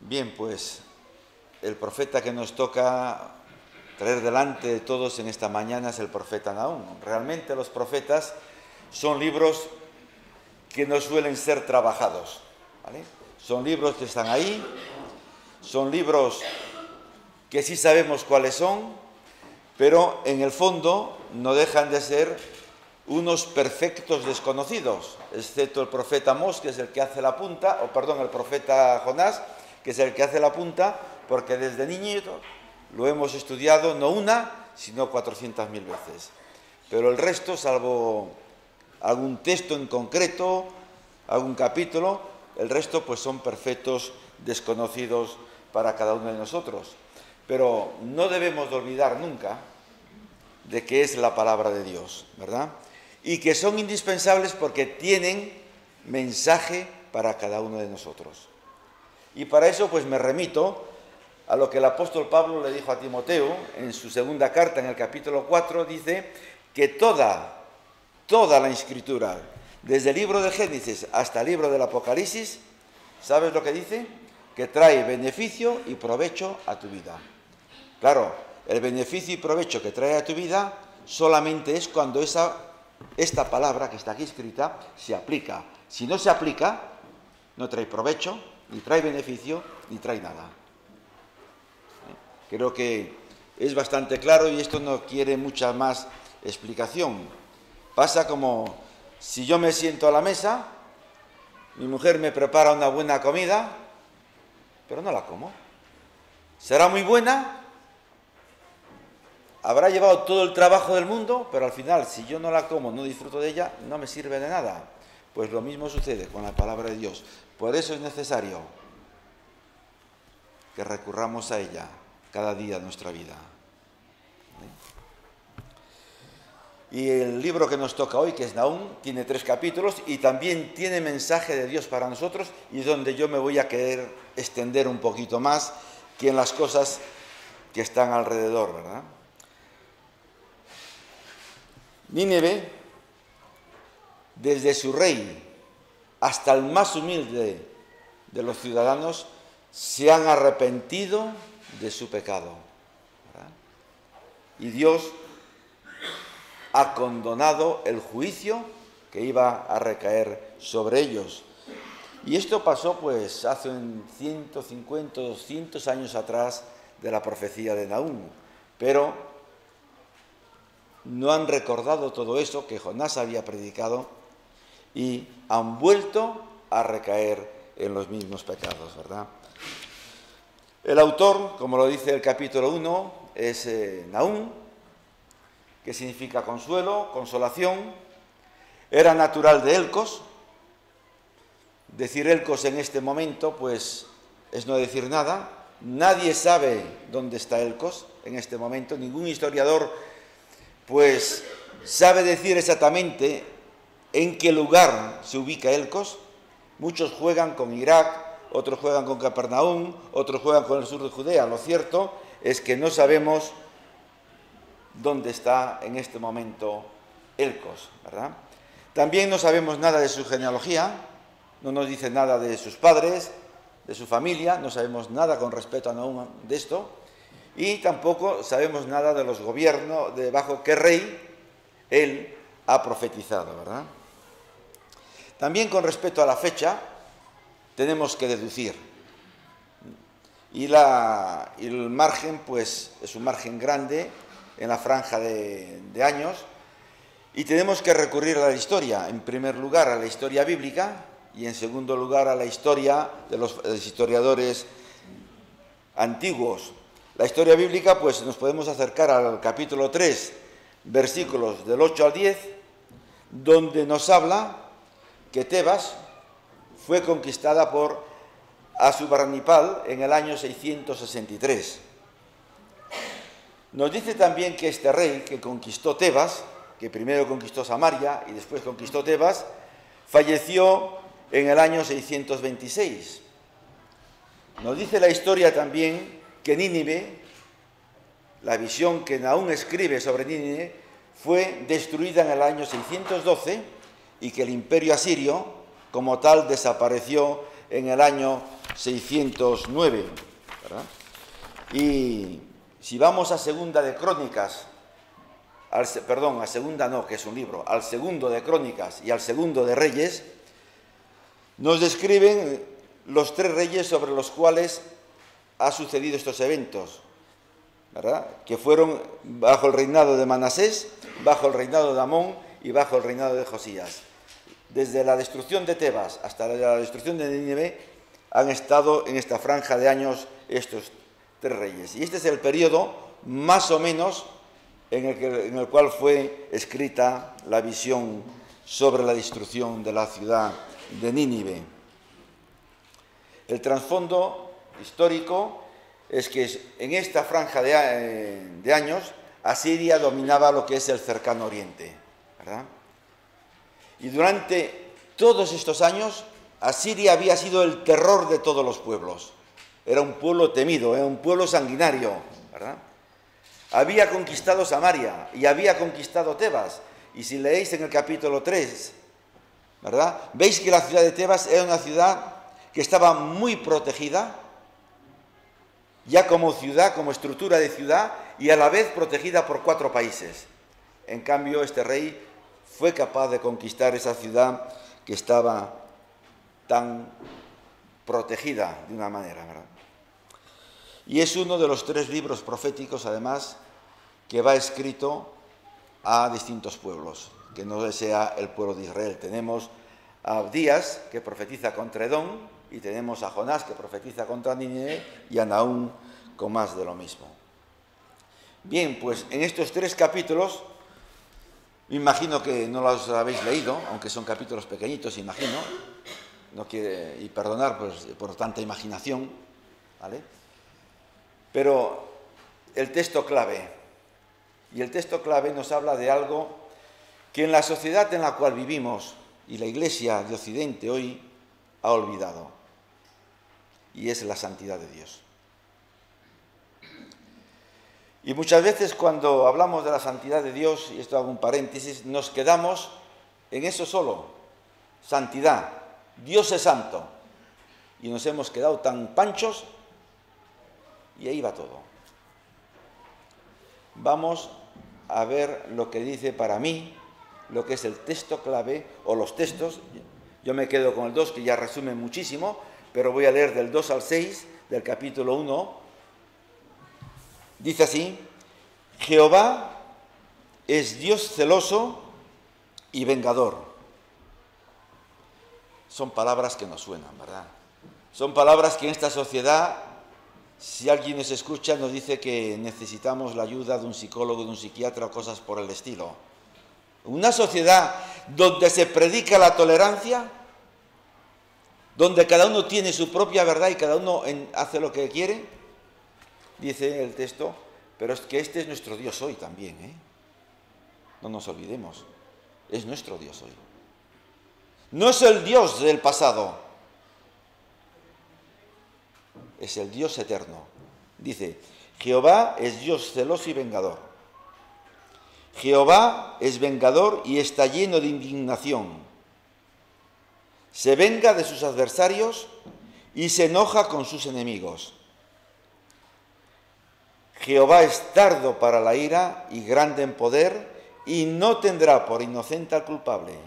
Bien, pues el profeta que nos toca traer delante de todos en esta mañana es el profeta Nahum. Realmente los profetas son libros que no suelen ser trabajados, ¿vale? Son libros que están ahí, son libros que sí sabemos cuáles son, pero en el fondo no dejan de ser unos perfectos desconocidos, excepto el profeta Amós, que es el que hace la punta, el profeta Jonás, que es el que hace la punta, porque desde niñito lo hemos estudiado no una, sino 400.000 veces. Pero el resto, salvo algún texto en concreto, algún capítulo, el resto pues son perfectos desconocidos para cada uno de nosotros. Pero no debemos de olvidar nunca de qué es la palabra de Dios, ¿verdad? Y que son indispensables porque tienen mensaje para cada uno de nosotros. Y para eso pues me remito a lo que el apóstol Pablo le dijo a Timoteo en su segunda carta, en el capítulo 4, dice que toda la Escritura, desde el libro de Génesis hasta el libro del Apocalipsis, ¿sabes lo que dice? Que trae beneficio y provecho a tu vida. Claro, el beneficio y provecho que trae a tu vida solamente es cuando esta palabra que está aquí escrita se aplica. Si no se aplica, no trae provecho, ni trae beneficio, ni trae nada. Creo que es bastante claro y esto no quiere mucha más explicación. Pasa como si yo me siento a la mesa, mi mujer me prepara una buena comida, pero no la como. Será muy buena, habrá llevado todo el trabajo del mundo, pero al final, si yo no la como, no disfruto de ella, no me sirve de nada. Pues lo mismo sucede con la palabra de Dios. Por eso es necesario que recurramos a ella cada día de nuestra vida. Y el libro que nos toca hoy, que es Nahum, tiene 3 capítulos y también tiene mensaje de Dios para nosotros, y es donde yo me voy a querer extender un poquito más que en las cosas que están alrededor, ¿verdad? Nínive, desde su rey hasta el más humilde de los ciudadanos, se han arrepentido de su pecado, ¿verdad? Y Dios ha condonado el juicio que iba a recaer sobre ellos. Y esto pasó pues hace 150, 200 años atrás de la profecía de Nahum, pero no han recordado todo eso que Jonás había predicado y han vuelto a recaer en los mismos pecados, ¿verdad? El autor, como lo dice el capítulo 1, es Nahum, que significa consuelo, consolación. Era natural de Elcos. Decir Elcos en este momento, pues, es no decir nada. Nadie sabe dónde está Elcos en este momento. Ningún historiador, pues, sabe decir exactamente en qué lugar se ubica Elcos. Muchos juegan con Irak, otros juegan con Capernaum, otros juegan con el sur de Judea. Lo cierto es que no sabemos dónde está en este momento Elcos, ¿verdad? También no sabemos nada de su genealogía, no nos dice nada de sus padres, de su familia, no sabemos nada con respecto a Nahum de esto, y tampoco sabemos nada de los gobiernos, de bajo qué rey él ha profetizado, ¿verdad? También con respecto a la fecha tenemos que deducir, y el margen pues es un margen grande en la franja de años, y tenemos que recurrir a la historia, en primer lugar a la historia bíblica y en segundo lugar a la historia de los historiadores antiguos. La historia bíblica, pues nos podemos acercar al capítulo 3, versículos del 8 al 10, donde nos habla que Tebas fue conquistada por Asurbanipal en el año 663. Nos dice también que este rey que conquistó Tebas, que primero conquistó Samaria y después conquistó Tebas, falleció en el año 626. Nos dice la historia también que Nínive, la visión que Nahum escribe sobre Nínive, fue destruida en el año 612 y que el imperio asirio, como tal, desapareció en el año 609, ¿verdad? Y si vamos a Segunda de Crónicas, perdón, a Segunda no, que es un libro, al Segundo de Crónicas y al Segundo de Reyes, nos describen los 3 reyes sobre los cuales ha sucedido estos eventos, ¿verdad? Que fueron bajo el reinado de Manasés, bajo el reinado de Amón y bajo el reinado de Josías. Desde la destrucción de Tebas hasta la destrucción de Nínive han estado en esta franja de años estos 3 reyes. Y este es el periodo más o menos en el cual fue escrita la visión sobre la destrucción de la ciudad de Nínive. El trasfondo histórico es que en esta franja de años Asiria dominaba lo que es el cercano oriente, ¿verdad? Y durante todos estos años Asiria había sido el terror de todos los pueblos. Era un pueblo temido, era un pueblo sanguinario, ¿verdad? Había conquistado Samaria y había conquistado Tebas. Y si leéis en el capítulo 3, ¿verdad? Veis que la ciudad de Tebas era una ciudad que estaba muy protegida, ya como ciudad, como estructura de ciudad, y a la vez protegida por 4 países. En cambio, este rey fue capaz de conquistar esa ciudad que estaba tan protegida de una manera, ¿verdad? Y es uno de los 3 libros proféticos, además, que va escrito a distintos pueblos, que no sea el pueblo de Israel. Tenemos a Abdías, que profetiza contra Edom, y tenemos a Jonás, que profetiza contra Nínive, y a Nahum, con más de lo mismo. Bien, pues en estos 3 capítulos, me imagino que no los habéis leído, aunque son capítulos pequeñitos, imagino, y perdonar pues, por tanta imaginación, ¿vale? Pero el texto clave, y el texto clave nos habla de algo que en la sociedad en la cual vivimos, y la Iglesia de Occidente hoy ha olvidado, y es la santidad de Dios. Y muchas veces cuando hablamos de la santidad de Dios, y esto hago un paréntesis, nos quedamos en eso solo, santidad, Dios es santo, y nos hemos quedado tan panchos, y ahí va todo. Vamos a ver lo que dice para mí, lo que es el texto clave, o los textos. Yo me quedo con el 2, que ya resume muchísimo, pero voy a leer del 2 al 6, del capítulo 1. Dice así: Jehová es Dios celoso y vengador. Son palabras que nos suenan, ¿verdad? Son palabras que en esta sociedad, si alguien nos escucha, nos dice que necesitamos la ayuda de un psicólogo, de un psiquiatra o cosas por el estilo. Una sociedad donde se predica la tolerancia, donde cada uno tiene su propia verdad y cada uno hace lo que quiere, dice el texto, pero es que este es nuestro Dios hoy también, ¿eh? No nos olvidemos, es nuestro Dios hoy. No es el Dios del pasado, es el Dios eterno. Dice, Jehová es Dios celoso y vengador. Jehová es vengador y está lleno de indignación. Se venga de sus adversarios y se enoja con sus enemigos. Jehová es tardo para la ira y grande en poder, y no tendrá por inocente al culpable.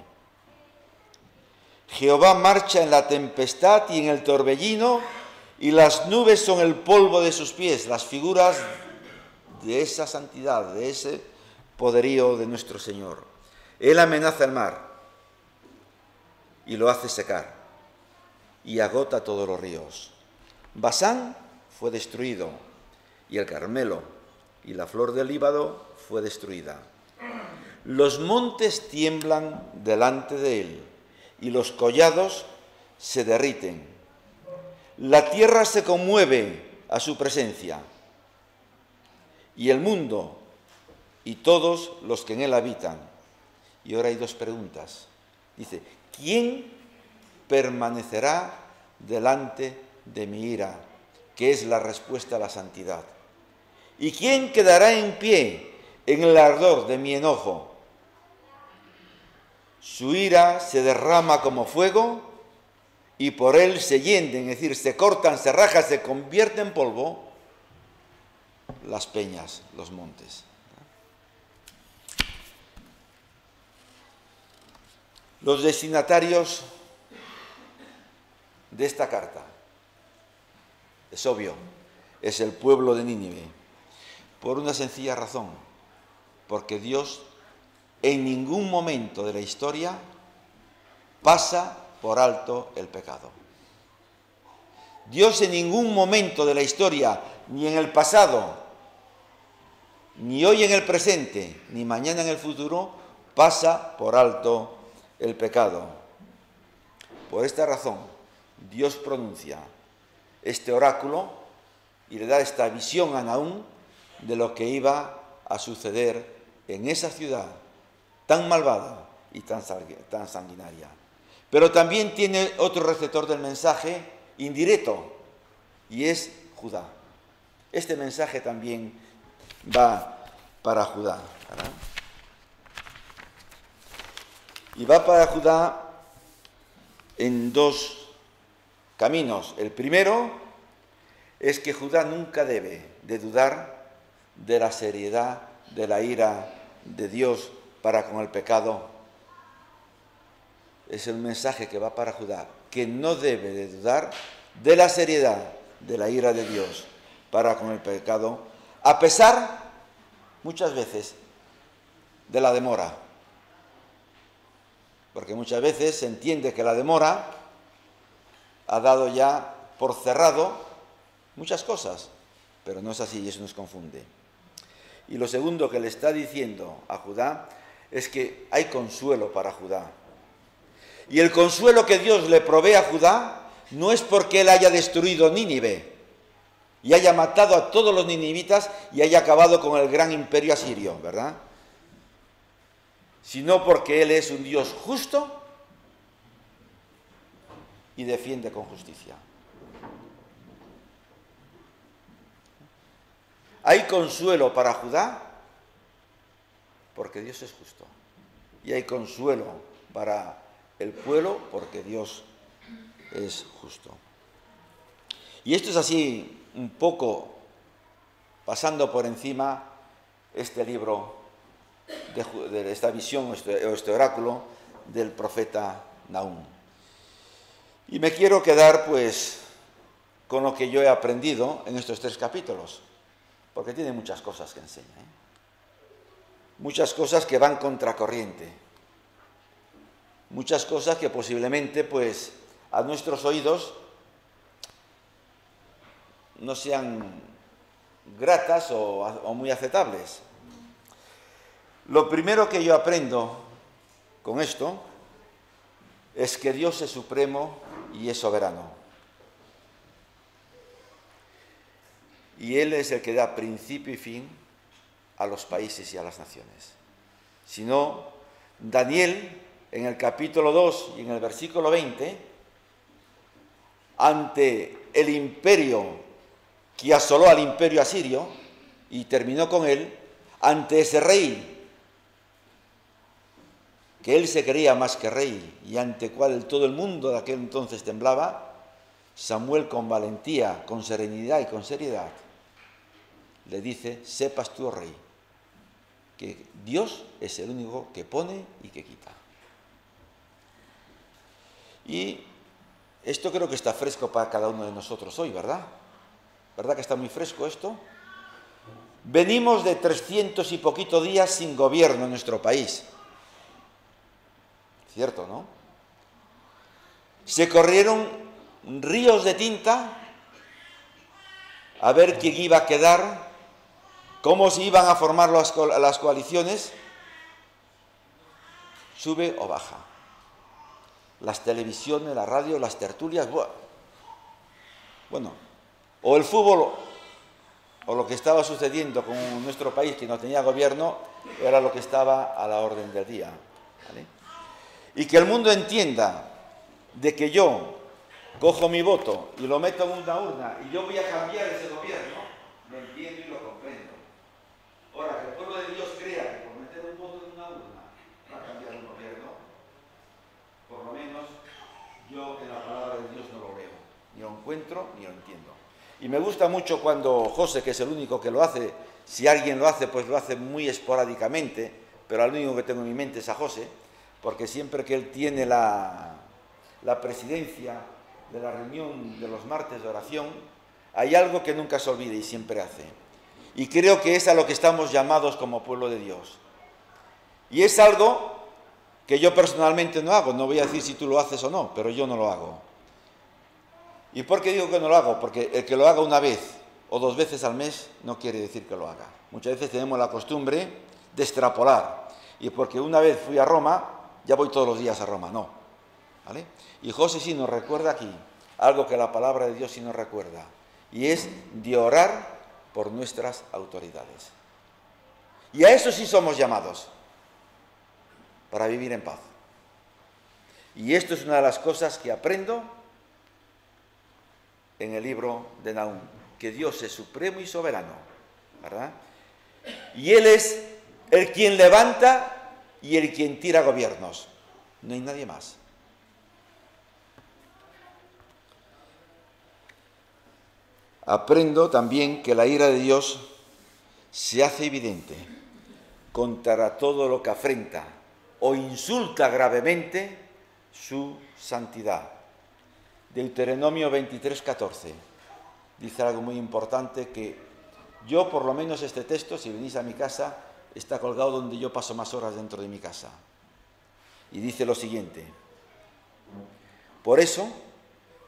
Jehová marcha en la tempestad y en el torbellino, y las nubes son el polvo de sus pies, las figuras de esa santidad, de ese poderío de nuestro Señor. Él amenaza el mar y lo hace secar y agota todos los ríos. Basán fue destruido y el Carmelo y la flor del Líbano fue destruida. Los montes tiemblan delante de él y los collados se derriten. La tierra se conmueve a su presencia y el mundo y todos los que en él habitan. Y ahora hay 2 preguntas. Dice, ¿quién permanecerá delante de mi ira? Que es la respuesta a la santidad. ¿Y quién quedará en pie en el ardor de mi enojo? Su ira se derrama como fuego y por él se hienden, es decir, se cortan, se rajan, se convierten en polvo las peñas, los montes. Los destinatarios de esta carta, es obvio, es el pueblo de Nínive, por una sencilla razón, porque Dios en ningún momento de la historia pasa por alto el pecado. Dios en ningún momento de la historia, ni en el pasado, ni hoy en el presente, ni mañana en el futuro, pasa por alto el pecado. Por esta razón, Dios pronuncia este oráculo y le da esta visión a Nahum de lo que iba a suceder en esa ciudad tan malvada y tan sanguinaria. Pero también tiene otro receptor del mensaje indirecto, y es Judá. Este mensaje también va para Judá, ¿verdad? Y va para Judá en dos caminos. El primero es que Judá nunca debe de dudar de la seriedad de la ira de Dios para con el pecado. Es el mensaje que va para Judá, que no debe de dudar de la seriedad de la ira de Dios para con el pecado, a pesar, muchas veces, de la demora. Porque muchas veces se entiende que la demora ha dado ya por cerrado muchas cosas, pero no es así y eso nos confunde. Y lo segundo que le está diciendo a Judá es que hay consuelo para Judá. Y el consuelo que Dios le provee a Judá no es porque él haya destruido Nínive y haya matado a todos los ninivitas y haya acabado con el gran imperio asirio, ¿verdad? Sino porque él es un Dios justo y defiende con justicia. Hay consuelo para Judá porque Dios es justo. Y hay consuelo para el pueblo porque Dios es justo. Y esto es así un poco pasando por encima este libro de esta visión, este oráculo del profeta Nahum. Y me quiero quedar pues con lo que yo he aprendido en estos 3 capítulos, porque tiene muchas cosas que enseña, muchas cosas que van contracorriente, muchas cosas que posiblemente pues a nuestros oídos no sean gratas o muy aceptables. Lo primero que yo aprendo con esto es que Dios es supremo y es soberano. Y Él es el que da principio y fin a los países y a las naciones. Si no, Daniel, en el capítulo 2 y en el versículo 20, ante el imperio que asoló al imperio asirio y terminó con él, ante ese rey, que él se creía más que rey y ante cual todo el mundo de aquel entonces temblaba, Samuel con valentía, con serenidad y con seriedad le dice: sepas tú, oh rey, que Dios es el único que pone y que quita. Y esto creo que está fresco para cada uno de nosotros hoy, ¿verdad? ¿Verdad que está muy fresco esto? Venimos de 300 y poquito días sin gobierno en nuestro país. Cierto, ¿no? Se corrieron ríos de tinta a ver quién iba a quedar, cómo se iban a formar las coaliciones, sube o baja. Las televisiones, la radio, las tertulias, bueno, o el fútbol o lo que estaba sucediendo con nuestro país que no tenía gobierno era lo que estaba a la orden del día, ¿vale? Y que el mundo entienda de que yo cojo mi voto y lo meto en una urna y yo voy a cambiar ese gobierno, lo entiendo y lo comprendo. Ahora, que el pueblo de Dios crea que por meter un voto en una urna va a cambiar un gobierno, por lo menos yo en la palabra de Dios no lo veo, ni lo encuentro ni lo entiendo. Y me gusta mucho cuando José, que es el único que lo hace, si alguien lo hace, pues lo hace muy esporádicamente, pero al único que tengo en mi mente es a José, porque siempre que él tiene la presidencia de la reunión de los martes de oración, hay algo que nunca se olvida y siempre hace. Y creo que es a lo que estamos llamados como pueblo de Dios. Y es algo que yo personalmente no hago, no voy a decir si tú lo haces o no, pero yo no lo hago. ¿Y por qué digo que no lo hago? Porque el que lo haga una vez o 2 veces al mes no quiere decir que lo haga. Muchas veces tenemos la costumbre de extrapolar. Y porque una vez fui a Roma, ya voy todos los días a Roma. No. ¿Vale? Y José sí nos recuerda aquí algo que la palabra de Dios sí nos recuerda. Y es de orar por nuestras autoridades. Y a eso sí somos llamados. Para vivir en paz. Y esto es una de las cosas que aprendo en el libro de Nahum, que Dios es supremo y soberano, ¿verdad? Y Él es el quien levanta y el quien tira gobiernos. No hay nadie más. Aprendo también que la ira de Dios se hace evidente contra todo lo que afrenta o insulta gravemente su santidad. Deuteronomio 23:14 dice algo muy importante que yo, por lo menos este texto, si venís a mi casa, está colgado donde yo paso más horas dentro de mi casa. Y dice lo siguiente: por eso,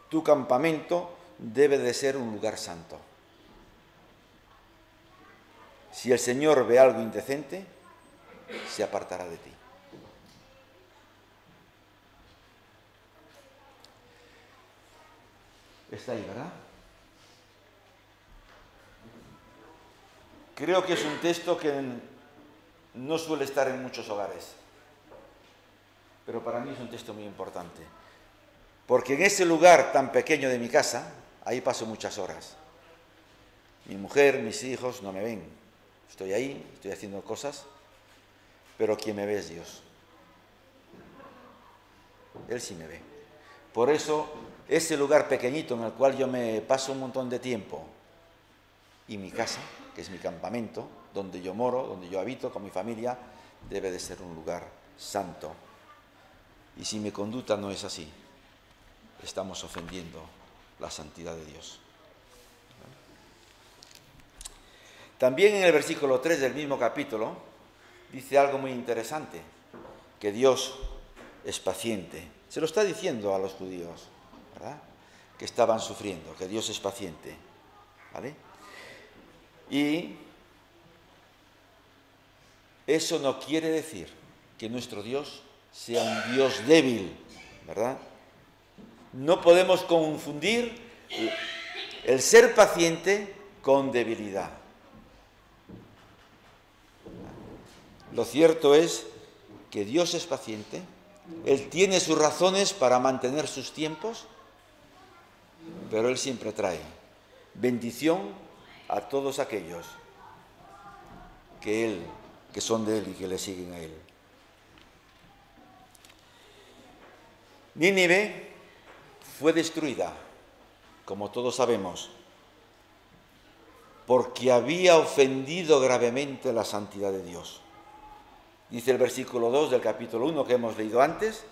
tu campamento debe de ser un lugar santo. Si el Señor ve algo indecente, se apartará de ti. Está ahí, ¿verdad? Creo que es un texto que no suele estar en muchos hogares, pero para mí es un texto muy importante, porque en ese lugar tan pequeño de mi casa, ahí paso muchas horas. Mi mujer, mis hijos no me ven. Estoy ahí, estoy haciendo cosas, pero quien me ve es Dios. Él sí me ve. Por eso, ese lugar pequeñito en el cual yo me paso un montón de tiempo, y mi casa, que es mi campamento, donde yo moro, donde yo habito con mi familia, debe de ser un lugar santo. Y si mi conducta no es así, estamos ofendiendo la santidad de Dios. También en el versículo 3 del mismo capítulo dice algo muy interesante, que Dios es paciente. Se lo está diciendo a los judíos, ¿verdad? Que estaban sufriendo, que Dios es paciente, ¿vale? Y eso no quiere decir que nuestro Dios sea un Dios débil, ¿verdad? No podemos confundir el ser paciente con debilidad. Lo cierto es que Dios es paciente, Él tiene sus razones para mantener sus tiempos, pero Él siempre trae bendición a todos aquellos que son de Él y que le siguen a Él. Nínive fue destruida, como todos sabemos, porque había ofendido gravemente la santidad de Dios. Dice el versículo 2 del capítulo 1 que hemos leído antes,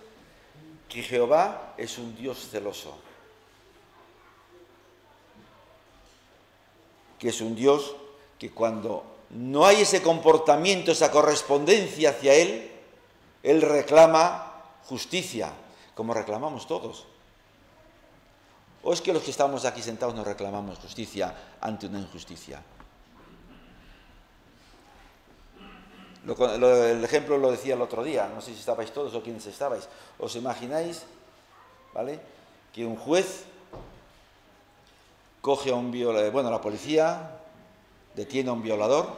que Jehová es un Dios celoso, que es un Dios que cuando no hay ese comportamiento, esa correspondencia hacia Él, Él reclama justicia, como reclamamos todos. ¿O es que los que estamos aquí sentados no reclamamos justicia ante una injusticia? El ejemplo lo decía el otro día, no sé si estabais todos o quiénes estabais. ¿Os imagináis, ¿vale?, que un juez coge a un violador, la policía detiene a un violador,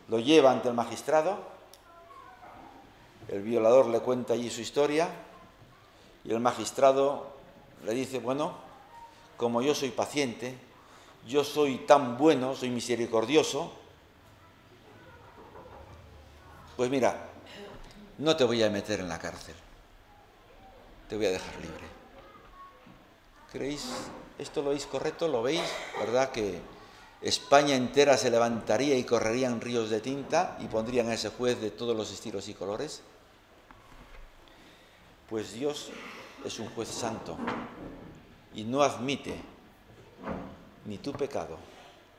lo lleva ante el magistrado, el violador le cuenta allí su historia y el magistrado le dice, bueno, como yo soy paciente, yo soy tan bueno, soy misericordioso, pues mira, no te voy a meter en la cárcel. te voy a dejar libre. ¿Creéis? ¿Esto lo veis correcto? ¿Lo veis? ¿Verdad que España entera se levantaría y correrían ríos de tinta y pondrían a ese juez de todos los estilos y colores? Pues Dios es un juez santo y no admite ni tu pecado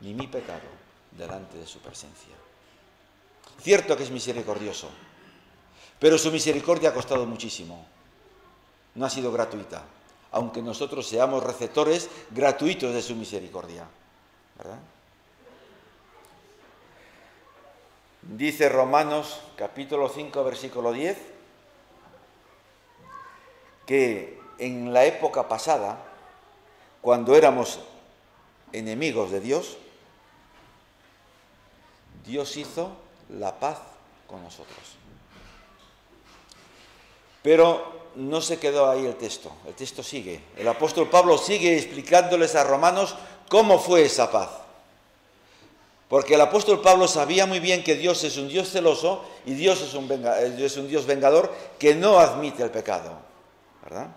ni mi pecado delante de su presencia. Cierto que es misericordioso, pero su misericordia ha costado muchísimo. No ha sido gratuita, aunque nosotros seamos receptores gratuitos de su misericordia, ¿verdad? Dice Romanos capítulo 5, versículo 10, que en la época pasada, cuando éramos enemigos de Dios, Dios hizo la paz con nosotros. Pero no se quedó ahí el texto sigue. El apóstol Pablo sigue explicándoles a Romanos cómo fue esa paz. Porque el apóstol Pablo sabía muy bien que Dios es un Dios celoso y Dios es un Dios vengador que no admite el pecado, ¿verdad?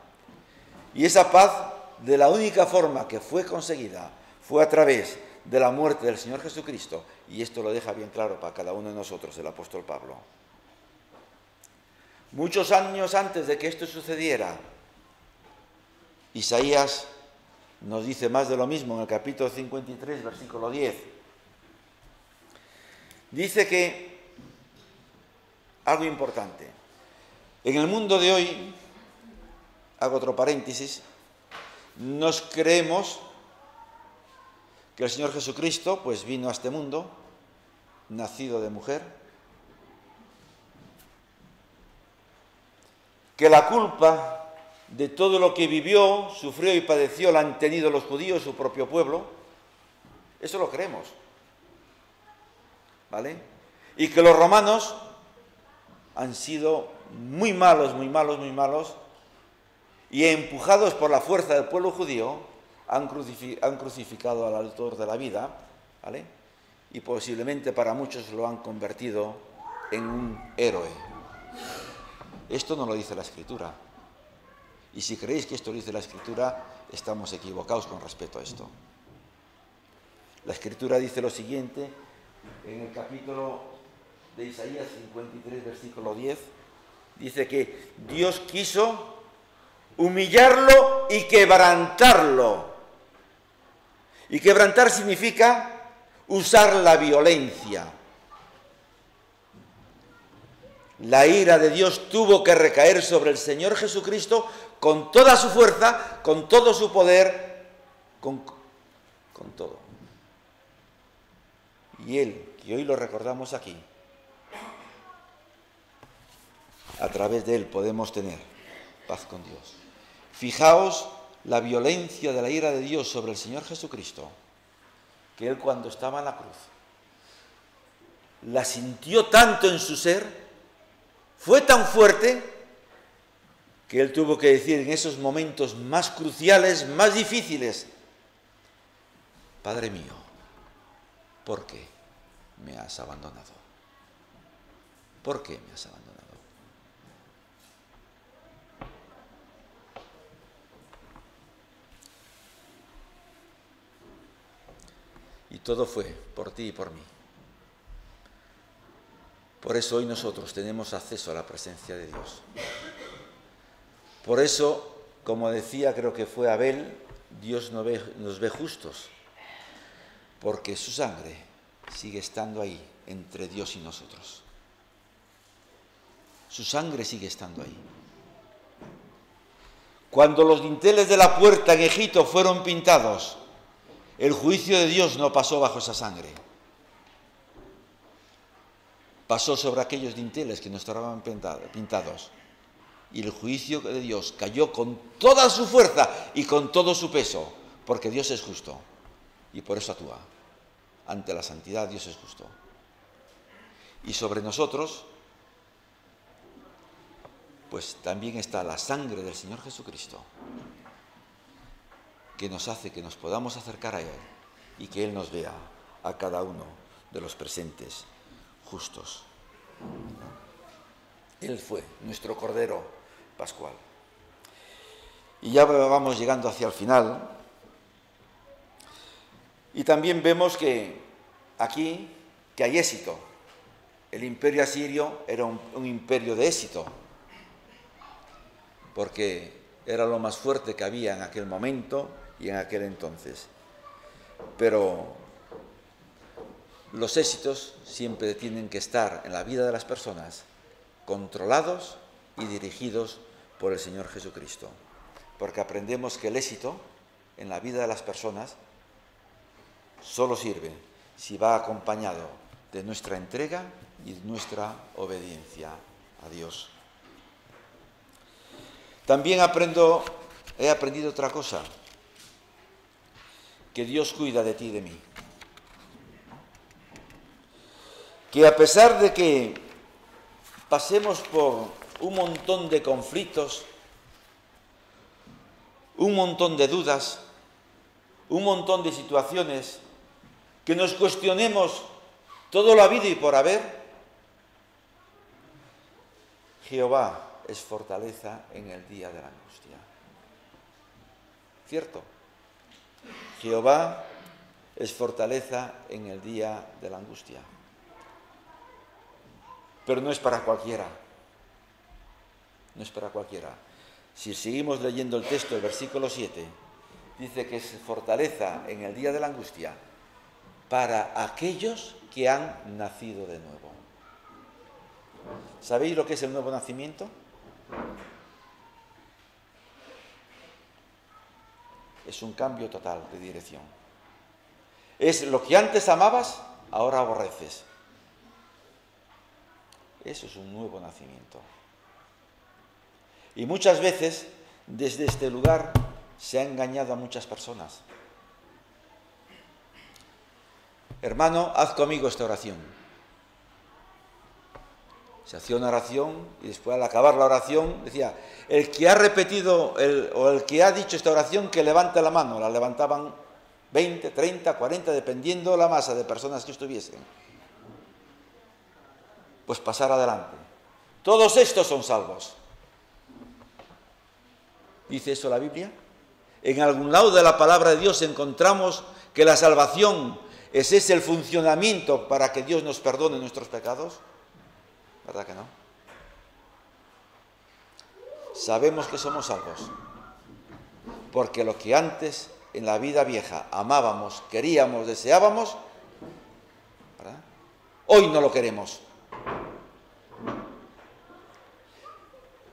Y esa paz, de la única forma que fue conseguida, fue a través de la muerte del Señor Jesucristo, y esto lo deja bien claro para cada uno de nosotros, el apóstol Pablo. Muchos años antes de que esto sucediera, Isaías nos dice más de lo mismo en el capítulo 53, versículo 10. Dice que, algo importante, en el mundo de hoy, hago otro paréntesis, nos creemos que el Señor Jesucristo pues vino a este mundo, nacido de mujer, que la culpa de todo lo que vivió, sufrió y padeció la han tenido los judíos, su propio pueblo. Eso lo creemos, ¿vale? Y que los romanos han sido muy malos, muy malos, muy malos, y empujados por la fuerza del pueblo judío, han crucificado al autor de la vida, ¿vale? Y posiblemente para muchos lo han convertido en un héroe. Esto no lo dice la Escritura. Y si creéis que esto lo dice la Escritura, estamos equivocados con respecto a esto. La Escritura dice lo siguiente, en el capítulo de Isaías 53, versículo 10, dice que Dios quiso humillarlo y quebrantarlo. Y quebrantar significa usar la violencia. La ira de Dios tuvo que recaer sobre el Señor Jesucristo con toda su fuerza, con todo su poder, con todo. Y Él, que hoy lo recordamos aquí, a través de Él podemos tener paz con Dios. Fijaos la violencia de la ira de Dios sobre el Señor Jesucristo, que Él cuando estaba en la cruz, la sintió tanto en su ser, fue tan fuerte, que Él tuvo que decir en esos momentos más cruciales, más difíciles, Padre mío, ¿por qué me has abandonado? ¿Por qué me has abandonado? Y todo fue por ti y por mí. Por eso hoy nosotros tenemos acceso a la presencia de Dios. Por eso, como decía, creo que fue Abel, Dios nos ve justos, porque su sangre sigue estando ahí, entre Dios y nosotros. Su sangre sigue estando ahí. Cuando los dinteles de la puerta en Egipto fueron pintados, el juicio de Dios no pasó bajo esa sangre. Pasó sobre aquellos dinteles que no estaban pintados. Y el juicio de Dios cayó con toda su fuerza y con todo su peso, porque Dios es justo. Y por eso actúa. Ante la santidad Dios es justo. Y sobre nosotros, pues también está la sangre del Señor Jesucristo, que nos hace que nos podamos acercar a Él y que Él nos vea a cada uno de los presentes justos. Él fue nuestro Cordero Pascual. Y ya vamos llegando hacia el final. Y también vemos que aquí que hay éxito. El imperio asirio era un imperio de éxito, porque era lo más fuerte que había en aquel momento y en aquel entonces. Pero los éxitos siempre tienen que estar en la vida de las personas controlados y dirigidos por el Señor Jesucristo, porque aprendemos que el éxito en la vida de las personas solo sirve si va acompañado de nuestra entrega y de nuestra obediencia a Dios. También he aprendido otra cosa, que Dios cuida de ti y de mí. Que a pesar de que pasemos por un montón de conflictos, un montón de dudas, un montón de situaciones, que nos cuestionemos todo lo habido y por haber, Jehová es fortaleza en el día de la angustia. ¿Cierto? Jehová es fortaleza en el día de la angustia. Pero no es para cualquiera. No es para cualquiera. Si seguimos leyendo el texto, el versículo 7, dice que es fortaleza en el día de la angustia para aquellos que han nacido de nuevo. ¿Sabéis lo que es el nuevo nacimiento? Es un cambio total de dirección. Es lo que antes amabas, ahora aborreces. Eso es un nuevo nacimiento. Y muchas veces, desde este lugar, se ha engañado a muchas personas. Hermano, haz conmigo esta oración. Se hacía una oración y después al acabar la oración decía, el que ha repetido o el que ha dicho esta oración que levante la mano. La levantaban 20, 30, 40, dependiendo la masa de personas que estuviesen. Pues pasar adelante. Todos estos son salvos. ¿Dice eso la Biblia? En algún lado de la palabra de Dios encontramos que la salvación es el funcionamiento para que Dios nos perdone nuestros pecados. ¿Verdad que no? Sabemos que somos salvos, porque lo que antes en la vida vieja amábamos, queríamos, deseábamos, ¿verdad? Hoy no lo queremos.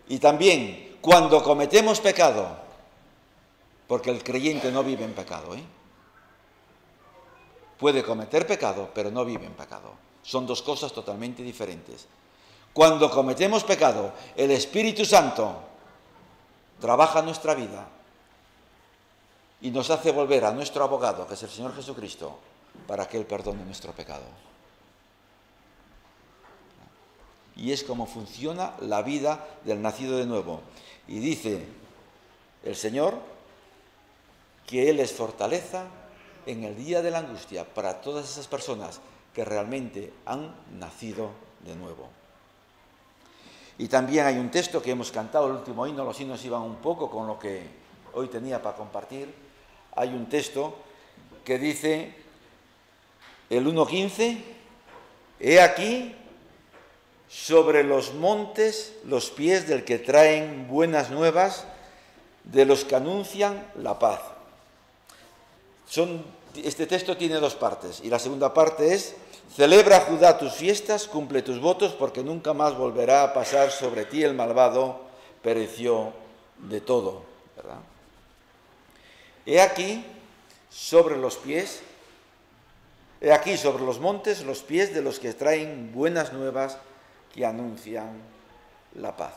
Y también cuando cometemos pecado, porque el creyente no vive en pecado, puede cometer pecado, pero no vive en pecado. Son dos cosas totalmente diferentes. Cuando cometemos pecado, el Espíritu Santo trabaja en nuestra vida y nos hace volver a nuestro abogado, que es el Señor Jesucristo, para que Él perdone nuestro pecado. Y es como funciona la vida del nacido de nuevo. Y dice el Señor que Él es fortaleza en el día de la angustia para todas esas personas que realmente han nacido de nuevo. Y también hay un texto que hemos cantado el último himno, los himnos iban un poco con lo que hoy tenía para compartir. Hay un texto que dice, el 1:15, he aquí sobre los montes los pies del que traen buenas nuevas, de los que anuncian la paz. Este texto tiene dos partes, y la segunda parte es, celebra Judá tus fiestas, cumple tus votos, porque nunca más volverá a pasar sobre ti el malvado, pereció de todo, ¿verdad? He aquí sobre los montes los pies de los que traen buenas nuevas, que anuncian la paz.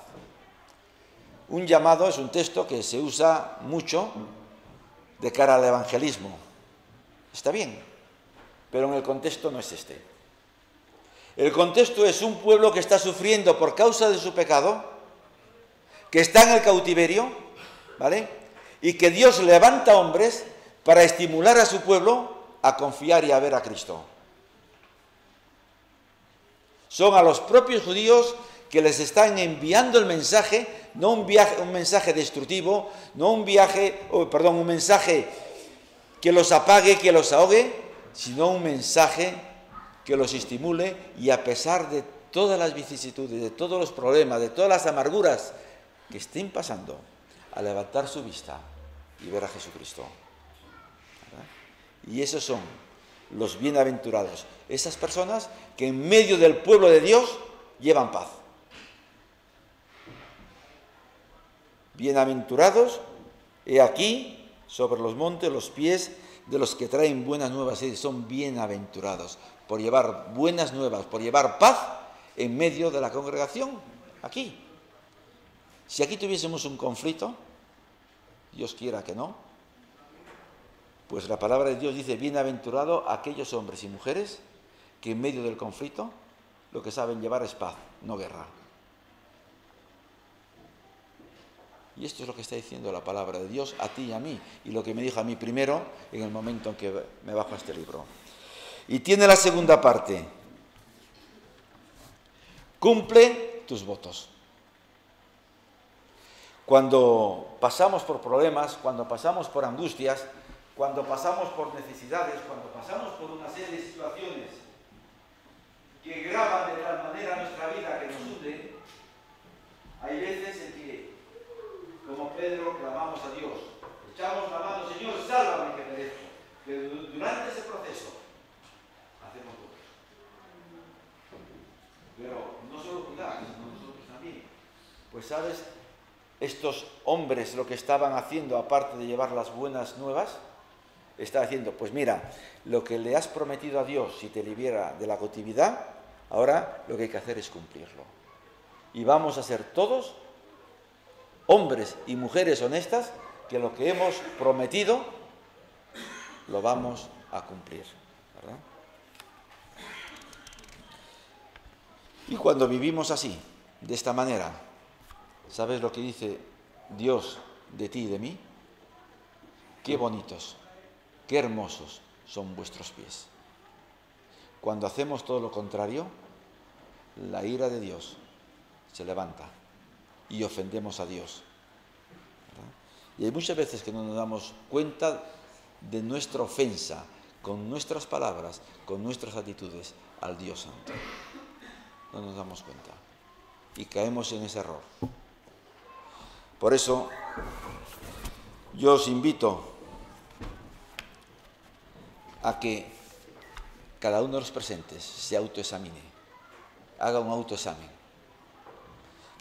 Un llamado es un texto que se usa mucho de cara al evangelismo. Está bien, pero en el contexto no es este. El contexto es un pueblo que está sufriendo por causa de su pecado, que está en el cautiverio, ¿vale? Y que Dios levanta hombres para estimular a su pueblo a confiar y a ver a Cristo. Son a los propios judíos que les están enviando el mensaje, no un mensaje destructivo, no un mensaje que los apague, que los ahogue, sino un mensaje que los estimule y a pesar de todas las vicisitudes, de todos los problemas, de todas las amarguras que estén pasando, a levantar su vista y ver a Jesucristo. ¿Verdad? Y esos son los bienaventurados, esas personas que en medio del pueblo de Dios llevan paz. Bienaventurados, he aquí, sobre los montes, los pies de los que traen buenas nuevas, son bienaventurados por llevar buenas nuevas, por llevar paz en medio de la congregación, aquí. Si aquí tuviésemos un conflicto, Dios quiera que no, pues la palabra de Dios dice, bienaventurado aquellos hombres y mujeres que en medio del conflicto lo que saben llevar es paz, no guerra. Y esto es lo que está diciendo la palabra de Dios a ti y a mí, y lo que me dijo a mí primero en el momento en que me bajo a este libro. Y tiene la segunda parte. Cumple tus votos. Cuando pasamos por problemas, cuando pasamos por angustias, cuando pasamos por necesidades, cuando pasamos por una serie de situaciones que graban de tal manera nuestra vida que nos hunden, hay veces en que, como Pedro, clamamos a Dios, echamos la mano, Señor, sálvame que perezco. Pero durante ese proceso hacemos votos. Pero no solo cuidar, sino nosotros también. Pues sabes, estos hombres lo que estaban haciendo, aparte de llevar las buenas nuevas, estaba diciendo, pues mira, lo que le has prometido a Dios si te libera de la cautividad, ahora lo que hay que hacer es cumplirlo. Y vamos a ser todos hombres y mujeres honestas que lo que hemos prometido lo vamos a cumplir, ¿verdad? Y cuando vivimos así, de esta manera, ¿sabes lo que dice Dios de ti y de mí? Qué bonitos, qué hermosos son vuestros pies. Cuando hacemos todo lo contrario, la ira de Dios se levanta y ofendemos a Dios, ¿verdad? Y hay muchas veces que no nos damos cuenta de nuestra ofensa con nuestras palabras, con nuestras actitudes al Dios Santo. No nos damos cuenta y caemos en ese error. Por eso yo os invito a que cada uno de los presentes se autoexamine, haga un autoexamen,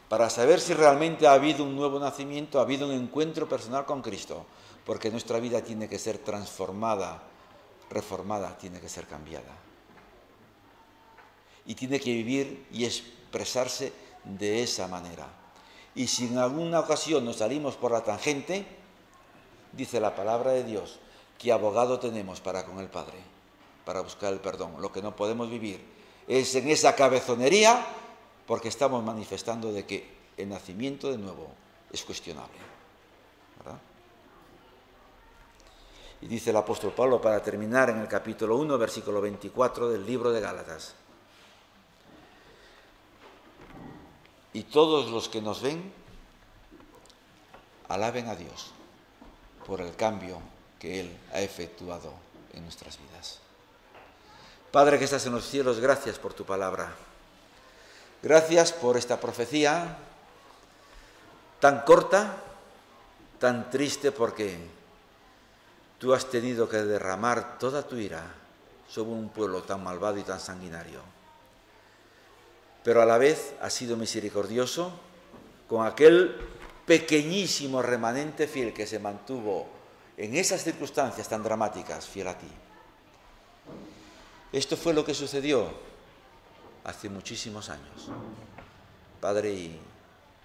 para saber si realmente ha habido un nuevo nacimiento, ha habido un encuentro personal con Cristo, porque nuestra vida tiene que ser transformada, reformada, tiene que ser cambiada. Y tiene que vivir y expresarse de esa manera. Y si en alguna ocasión nos salimos por la tangente, dice la palabra de Dios, que abogado tenemos para con el Padre, para buscar el perdón. Lo que no podemos vivir es en esa cabezonería, porque estamos manifestando de que el nacimiento de nuevo es cuestionable, ¿verdad? Y dice el apóstol Pablo, para terminar, en el capítulo 1, versículo 24 del libro de Gálatas: y todos los que nos ven, alaben a Dios por el cambio que Él ha efectuado en nuestras vidas. Padre que estás en los cielos, gracias por tu palabra. Gracias por esta profecía tan corta, tan triste, porque tú has tenido que derramar toda tu ira sobre un pueblo tan malvado y tan sanguinario. Pero a la vez has sido misericordioso con aquel pequeñísimo remanente fiel que se mantuvo en esas circunstancias tan dramáticas, fiel a ti. Esto fue lo que sucedió hace muchísimos años, Padre, y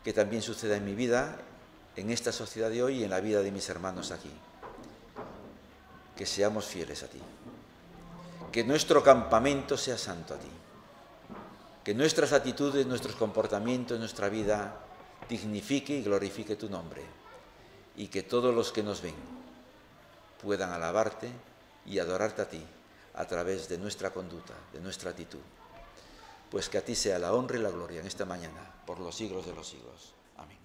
que también suceda en mi vida, en esta sociedad de hoy y en la vida de mis hermanos aquí. Que seamos fieles a ti. Que nuestro campamento sea santo a ti. Que nuestras actitudes, nuestros comportamientos, nuestra vida dignifique y glorifique tu nombre. Y que todos los que nos ven puedan alabarte y adorarte a ti a través de nuestra conducta, de nuestra actitud. pues que a ti sea la honra y la gloria en esta mañana, por los siglos de los siglos. Amén.